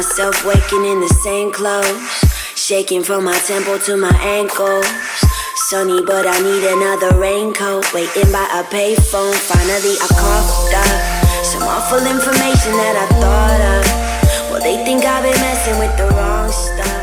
myself waking in the same clothes, shaking from my temple to my ankles. Sunny, but I need another raincoat. Waiting by a payphone, finally I coughed up some awful information that I thought of. Well, they think I've been messing with the wrong stuff.